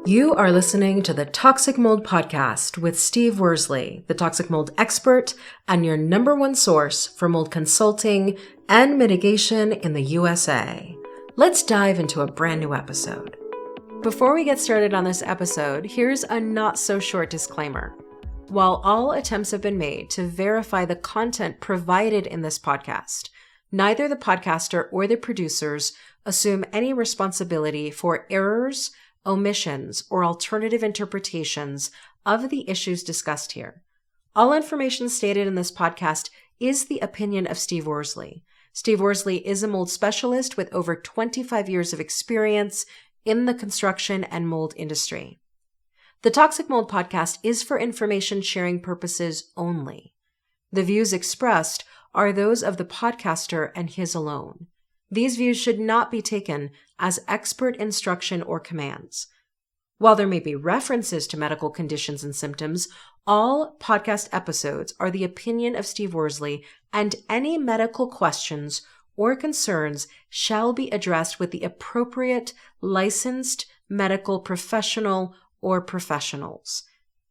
You are listening to the Toxic Mold Podcast with Steve Worsley, the toxic mold expert and your number one source for mold consulting and mitigation in the USA. Let's dive into a brand new episode. Before we get started on this episode, here's a not so short disclaimer. While all attempts have been made to verify the content provided in this podcast, neither the podcaster or the producers assume any responsibility for errors, omissions, or alternative interpretations of the issues discussed here. All information stated in this podcast is the opinion of Steve Worsley. Steve Worsley is a mold specialist with over 25 years of experience in the construction and mold industry. The Toxic Mold Podcast is for information sharing purposes only. The views expressed are those of the podcaster and his alone. These views should not be taken as expert instruction or commands. While there may be references to medical conditions and symptoms, all podcast episodes are the opinion of Steve Worsley, and any medical questions or concerns shall be addressed with the appropriate licensed medical professional or professionals.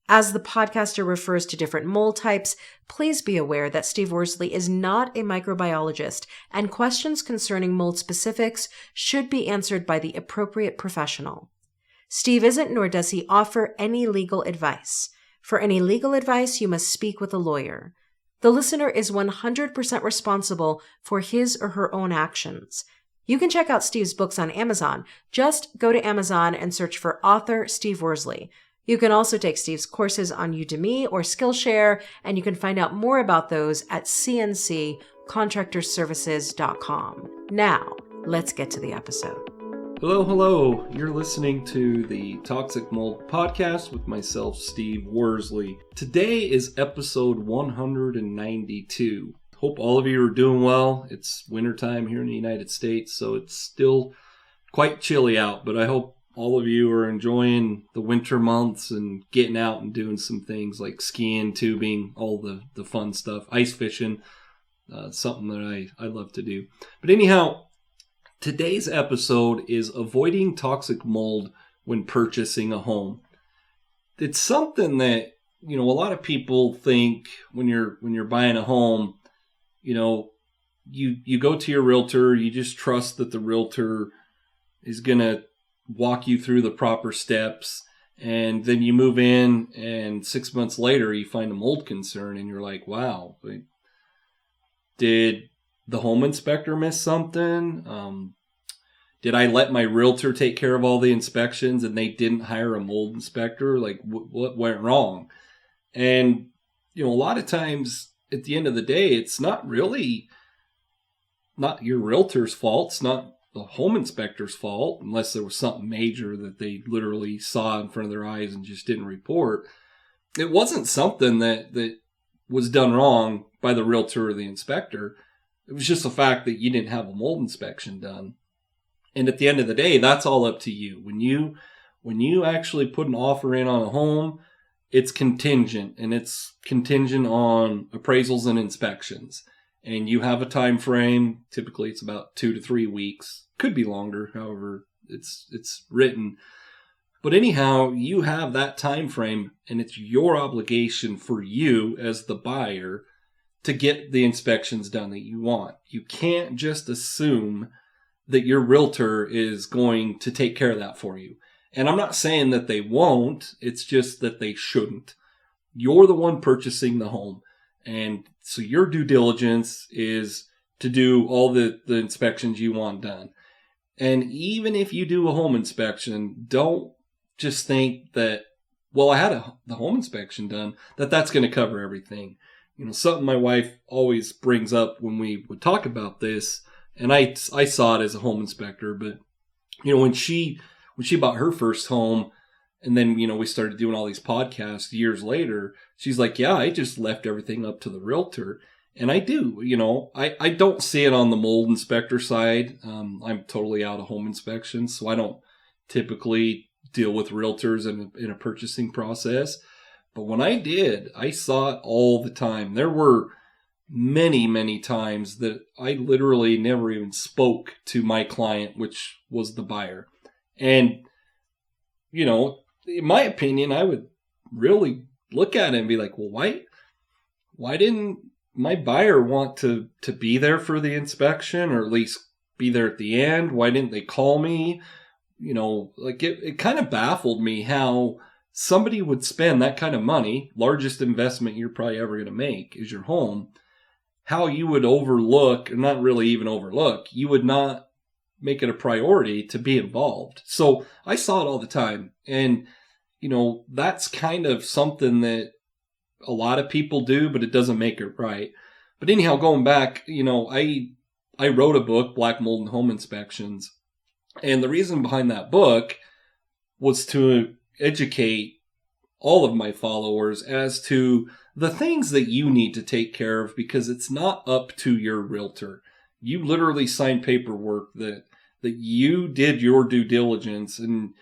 As the podcaster refers to different mold types, please be aware that Steve Worsley is not a microbiologist, and questions concerning mold specifics should be answered by the appropriate professional. Steve isn't, nor does he offer any legal advice. For any legal advice, you must speak with a lawyer. The listener is 100% responsible for his or her own actions. You can check out Steve's books on Amazon. Just go to Amazon and search for author Steve Worsley. You can also take Steve's courses on Udemy or Skillshare, and you can find out more about those at cnccontractorservices.com. Now, let's get to the episode. Hello. You're listening to the Toxic Mold Podcast with myself, Steve Worsley. Today is episode 192. Hope all of you are doing well. It's wintertime here in the United States, so it's still quite chilly out, but I hope all of you are enjoying the winter months and getting out and doing some things like skiing, tubing, all the fun stuff, ice fishing, something that I love to do. But anyhow, today's episode is avoiding toxic mold when purchasing a home. It's something that, a lot of people think when you're buying a home, you go to your realtor, you just trust that the realtor is going to walk you through the proper steps, and then you move in and 6 months later you find a mold concern and you're like, wow, did the home inspector miss something? Did I let my realtor take care of all the inspections and they didn't hire a mold inspector? Like, what went wrong? And, a lot of times at the end of the day, it's not your realtor's fault. It's not the home inspector's fault, unless there was something major that they literally saw in front of their eyes and just didn't report. It wasn't something that was done wrong by the realtor or the inspector. It was just the fact that you didn't have a mold inspection done. And at the end of the day, that's all up to you. When you actually put an offer in on a home, it's contingent, and it's contingent on appraisals and inspections. And you have a time frame. Typically, it's about 2 to 3 weeks. Could be longer, however it's written. But anyhow, you have that time frame, and it's your obligation for you as the buyer to get the inspections done that you want. You can't just assume that your realtor is going to take care of that for you. And I'm not saying that they won't. It's just that they shouldn't. You're the one purchasing the home. And so your due diligence is to do all the inspections you want done. And even if you do a home inspection, don't just think that, well, I had the home inspection done, that's going to cover everything. Something my wife always brings up when we would talk about this, and I saw it as a home inspector, but, when she bought her first home, and then, we started doing all these podcasts years later, she's like, yeah, I just left everything up to the realtor. And I do, I don't see it on the mold inspector side. I'm totally out of home inspections, so I don't typically deal with realtors in a purchasing process. But when I did, I saw it all the time. There were many, many times that I literally never even spoke to my client, which was the buyer. And, in my opinion, I would really look at it and be like, well, why didn't my buyer want to be there for the inspection, or at least be there at the end? Why didn't they call me? Like it kind of baffled me how somebody would spend that kind of money, largest investment you're probably ever going to make is your home, how you would overlook, or not really even overlook, you would not make it a priority to be involved. So I saw it all the time. And, that's kind of something that a lot of people do, but it doesn't make it right. But anyhow, going back, I wrote a book, Black Mold and Home Inspections. And the reason behind that book was to educate all of my followers as to the things that you need to take care of, because it's not up to your realtor. You literally signed paperwork that you did your due diligence and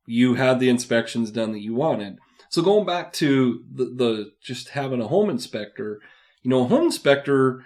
you had the inspections done that you wanted. So going back to the just having a home inspector, a home inspector,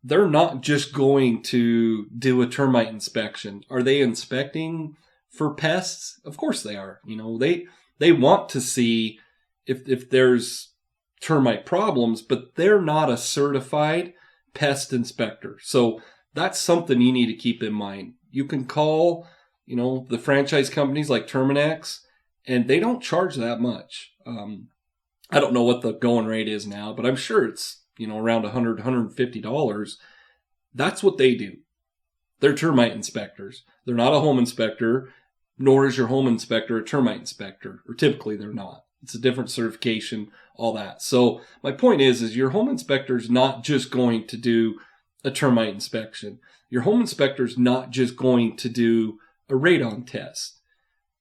they're not just going to do a termite inspection. Are they inspecting for pests? Of course they are. They want to see if there's termite problems, but they're not a certified pest inspector. So that's something you need to keep in mind. You can call, the franchise companies like Terminix, and they don't charge that much. I don't know what the going rate is now, but I'm sure it's, around $100, $150. That's what they do. They're termite inspectors. They're not a home inspector, nor is your home inspector a termite inspector, or typically they're not. It's a different certification, all that. So my point is your home inspector is not just going to do a termite inspection. Your home inspector is not just going to do a radon test.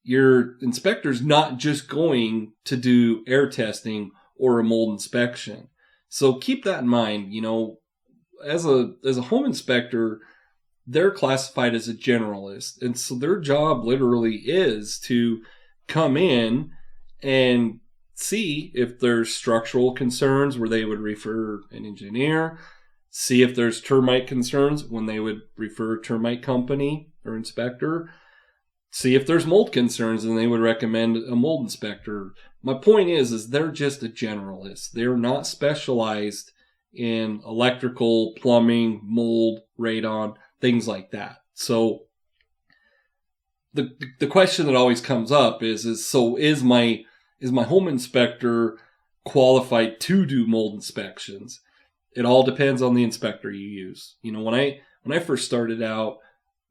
Your inspector is not just going to do air testing or a mold inspection. So keep that in mind. As a home inspector, they're classified as a generalist. And so their job literally is to come in and see if there's structural concerns where they would refer an engineer, see if there's termite concerns when they would refer a termite company or inspector, see if there's mold concerns and they would recommend a mold inspector. My point is they're just a generalist. They're not specialized in electrical, plumbing, mold, radon, things like that. So the question that always comes up is my home inspector qualified to do mold inspections? It all depends on the inspector you use. When I first started out,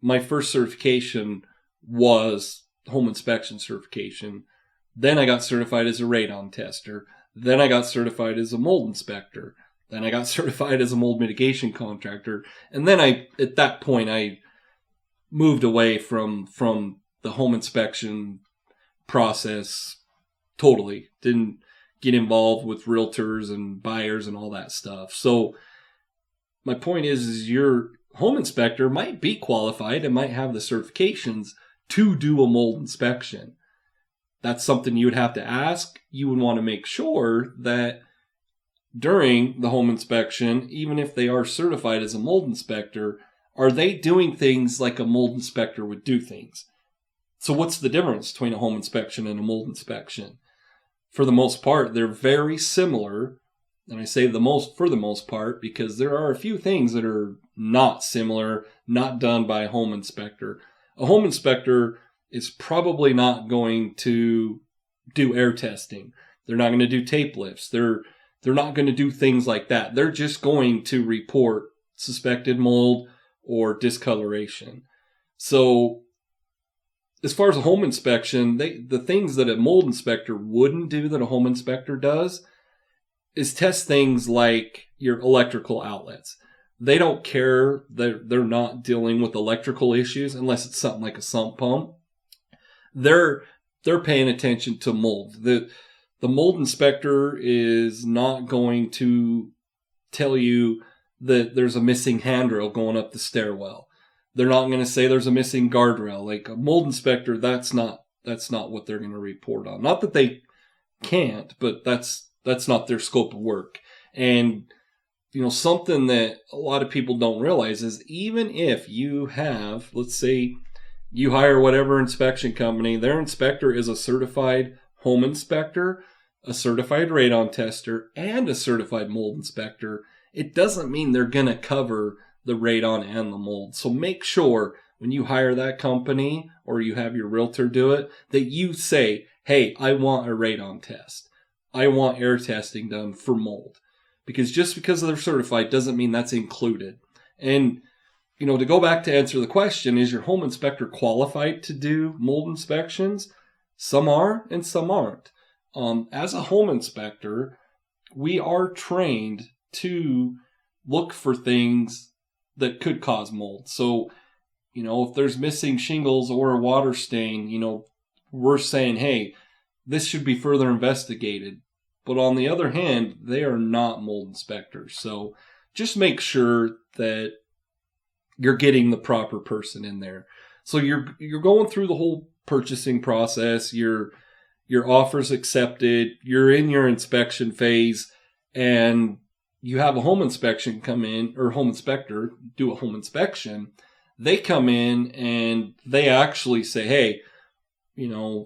my first certification was home inspection certification. Then I got certified as a radon tester. Then I got certified as a mold inspector. Then I got certified as a mold mitigation contractor. And then at that point, I moved away from the home inspection process totally. Didn't get involved with realtors and buyers and all that stuff. So my point is your home inspector might be qualified and might have the certifications to do a mold inspection. That's something you would have to ask. You would want to make sure that during the home inspection, even if they are certified as a mold inspector, are they doing things like a mold inspector would do things? So what's the difference between a home inspection and a mold inspection? For the most part, they're very similar. And I say for the most part, because there are a few things that are not similar, not done by a home inspector. A home inspector is probably not going to do air testing. They're not going to do tape lifts. They're not going to do things like that. They're just going to report suspected mold or discoloration. So as far as a home inspection, the things that a mold inspector wouldn't do that a home inspector does is test things like your electrical outlets. They don't care. They're not dealing with electrical issues unless it's something like a sump pump. They're paying attention to mold. The mold inspector is not going to tell you that there's a missing handrail going up the stairwell. They're not going to say there's a missing guardrail. Like a mold inspector, that's not what they're going to report on. Not that they can't, but that's not their scope of work. And something that a lot of people don't realize is even if you have, let's say You hire whatever inspection company. Their inspector is a certified home inspector, a certified radon tester, and a certified mold inspector. It doesn't mean they're going to cover the radon and the mold. So make sure when you hire that company or you have your realtor do it, that you say, hey, I want a radon test. I want air testing done for mold. Because just because they're certified doesn't mean that's included. And, to go back to answer the question, is your home inspector qualified to do mold inspections? Some are and some aren't. As a home inspector, we are trained to look for things that could cause mold. So, if there's missing shingles or a water stain, we're saying, hey, this should be further investigated. But on the other hand, they are not mold inspectors. So just make sure that you're getting the proper person in there. So you're going through the whole purchasing process, your offer's accepted, you're in your inspection phase, and you have a home inspection come in, or home inspector do a home inspection. They come in and they actually say, hey,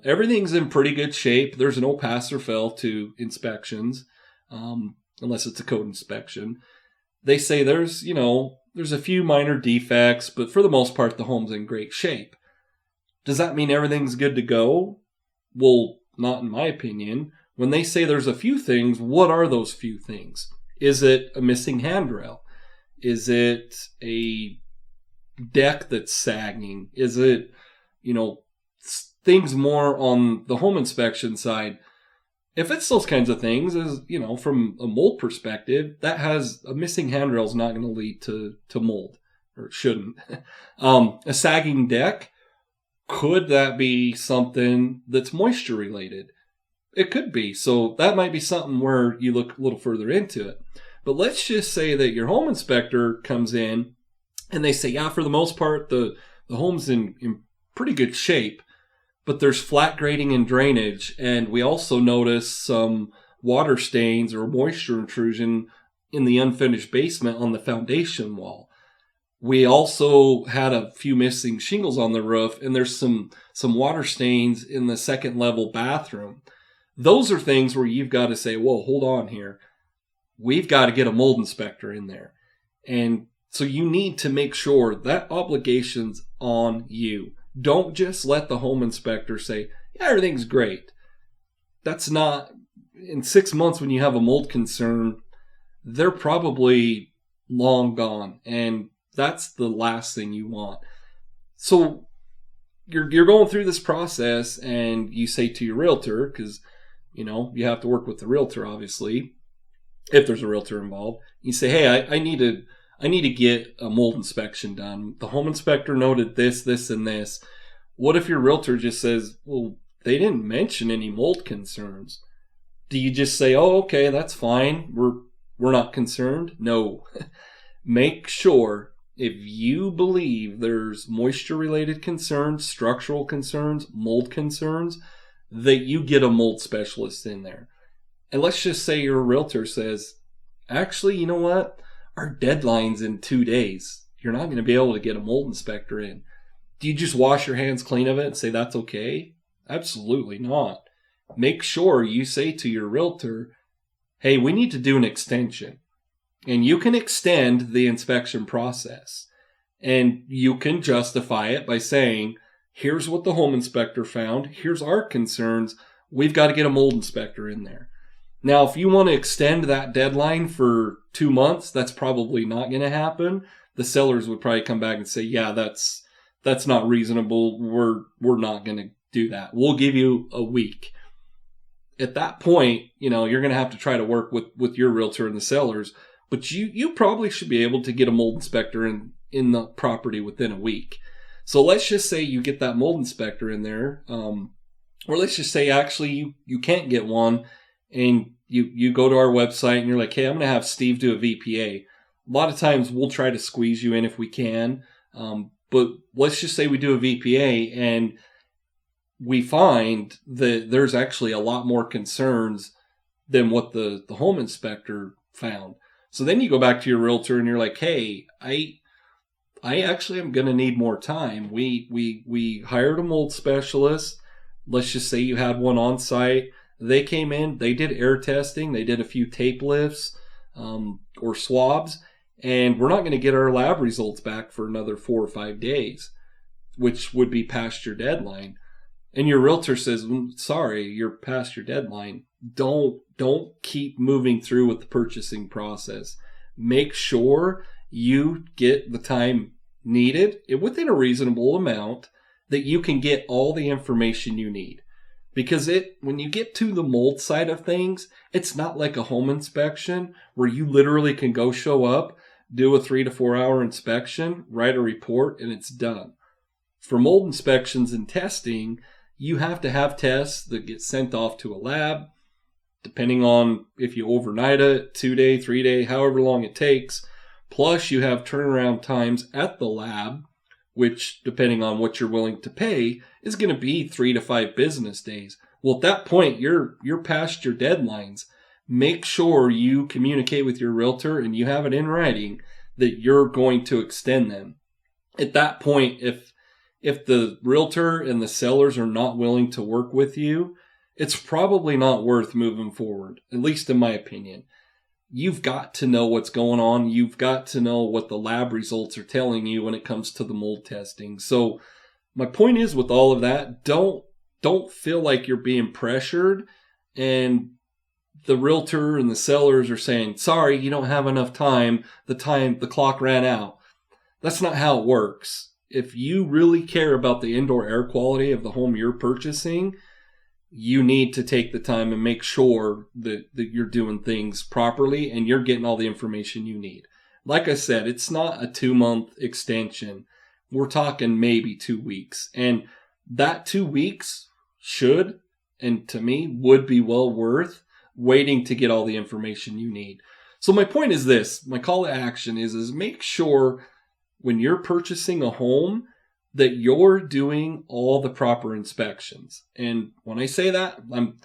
everything's in pretty good shape. There's no pass or fail to inspections, unless it's a code inspection. They say there's a few minor defects, but for the most part, the home's in great shape. Does that mean everything's good to go? Well, not in my opinion. When they say there's a few things, what are those few things? Is it a missing handrail? Is it a deck that's sagging? Is it, things more on the home inspection side? If it's those kinds of things, as from a mold perspective, that has a missing handrail is not going to lead to mold, or it shouldn't. A sagging deck, could that be something that's moisture related? It could be. So that might be something where you look a little further into it. But let's just say that your home inspector comes in and they say, yeah, for the most part, the home's in pretty good shape, but there's flat grading and drainage. And we also notice some water stains or moisture intrusion in the unfinished basement on the foundation wall. We also had a few missing shingles on the roof, and there's some water stains in the second level bathroom. Those are things where you've got to say, whoa, hold on here. We've got to get a mold inspector in there. And so you need to make sure that obligation's on you. Don't just let the home inspector say, yeah, everything's great. That's not, in 6 months when you have a mold concern, they're probably long gone. And that's the last thing you want. So you're going through this process and you say to your realtor, because, you have to work with the realtor, obviously, if there's a realtor involved. You say, hey, I need to get a mold inspection done. The home inspector noted this, this, and this. What if your realtor just says, well, they didn't mention any mold concerns? Do you just say, oh, okay, that's fine. We're not concerned? No. Make sure if you believe there's moisture-related concerns, structural concerns, mold concerns, that you get a mold specialist in there. And let's just say your realtor says, actually, you know what? Our deadline's in 2 days. You're not going to be able to get a mold inspector in. Do you just wash your hands clean of it and say that's okay? Absolutely not. Make sure you say to your realtor, hey, we need to do an extension. And you can extend the inspection process. And you can justify it by saying, here's what the home inspector found. Here's our concerns. We've got to get a mold inspector in there. Now, if you want to extend that deadline for 2 months, that's probably not going to happen. The sellers would probably come back and say, yeah, that's not reasonable. We're not going to do that. We'll give you a week. At that point, you're going to have to try to work with your realtor and the sellers, but you probably should be able to get a mold inspector in the property within a week. So let's just say you get that mold inspector in there, or let's just say actually you can't get one, and you go to our website and you're like, hey, I'm going to have Steve do a VPA. A lot of times we'll try to squeeze you in if we can. But let's just say we do a VPA and we find that there's actually a lot more concerns than what the home inspector found. So then you go back to your realtor and you're like, hey, I actually am going to need more time. We hired a mold specialist. Let's just say you had one on site. They came in, they did air testing, they did a few tape lifts or swabs, and we're not going to get our lab results back for another 4 or 5 days, which would be past your deadline. And your realtor says, sorry, you're past your deadline. Don't keep moving through with the purchasing process. Make sure you get the time needed within a reasonable amount that you can get all the information you need. Because when you get to the mold side of things, it's not like a home inspection where you literally can go show up, do a 3 to 4 hour inspection, write a report, and it's done. For mold inspections and testing, you have to have tests that get sent off to a lab, depending on if you overnight it, 2 day, 3 day, however long it takes. Plus you have turnaround times at the lab, which depending on what you're willing to pay is going to be 3 to 5 business days. Well, at that point, you're past your deadlines. Make sure you communicate with your realtor and you have it in writing that you're going to extend them. At that point, if the realtor and the sellers are not willing to work with you, it's probably not worth moving forward, at least in my opinion. You've got to know what's going on. You've got to know what the lab results are telling you when it comes to the mold testing. So my point is with all of that, don't feel like you're being pressured and the realtor and the sellers are saying, sorry, you don't have enough time. The clock ran out. That's not how it works. If you really care about the indoor air quality of the home you're purchasing, you need to take the time and make sure that you're doing things properly and you're getting all the information you need. Like I said, it's not a 2-month extension. We're talking maybe 2 weeks. And that 2 weeks should, and to me, would be well worth waiting to get all the information you need. So my point is this, my call to action is make sure when you're purchasing a home that you're doing all the proper inspections. And when I say that, I'm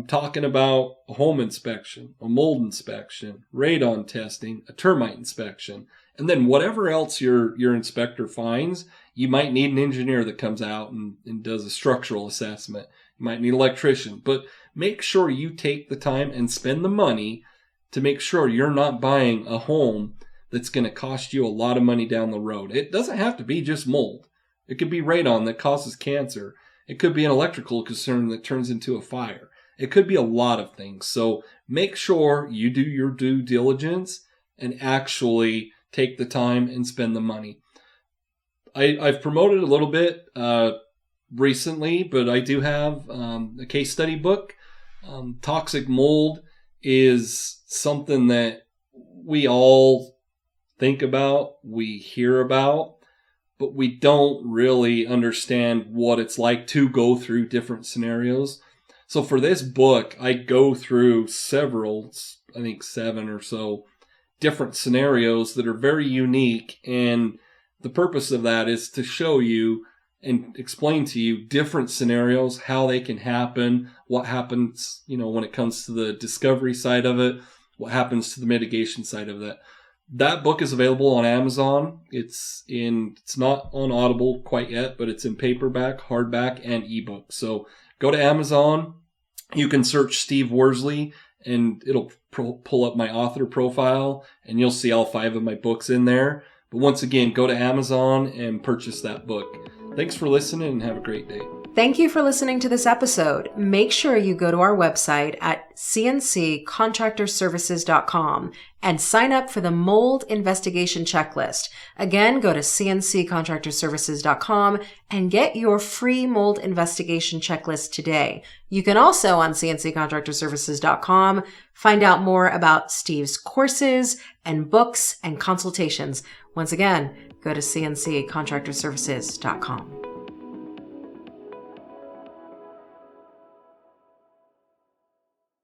talking about a home inspection, a mold inspection, radon testing, a termite inspection, and then whatever else your inspector finds, you might need an engineer that comes out and does a structural assessment. You might need an electrician, but make sure you take the time and spend the money to make sure you're not buying a home that's going to cost you a lot of money down the road. It doesn't have to be just mold. It could be radon that causes cancer. It could be an electrical concern that turns into a fire. It could be a lot of things. So make sure you do your due diligence and actually take the time and spend the money. I've promoted a little bit recently, but I do have a case study book. Toxic mold is something that we all think about, we hear about, but we don't really understand what it's like to go through different scenarios. So for this book, I go through several, I think 7 or so different scenarios that are very unique. And the purpose of that is to show you and explain to you different scenarios, how they can happen, what happens, when it comes to the discovery side of it, what happens to the mitigation side of that. That book is available on Amazon. It's not on Audible quite yet, but it's in paperback, hardback, and ebook. So go to Amazon. You can search Steve Worsley, and it'll pull up my author profile, and you'll see all 5 of my books in there. But once again, go to Amazon and purchase that book. Thanks for listening, and have a great day. Thank you for listening to this episode. Make sure you go to our website at cnccontractorservices.com and sign up for the mold investigation checklist. Again, go to cnccontractorservices.com and get your free mold investigation checklist today. You can also, on cnccontractorservices.com, find out more about Steve's courses and books and consultations. Once again, go to cnccontractorservices.com.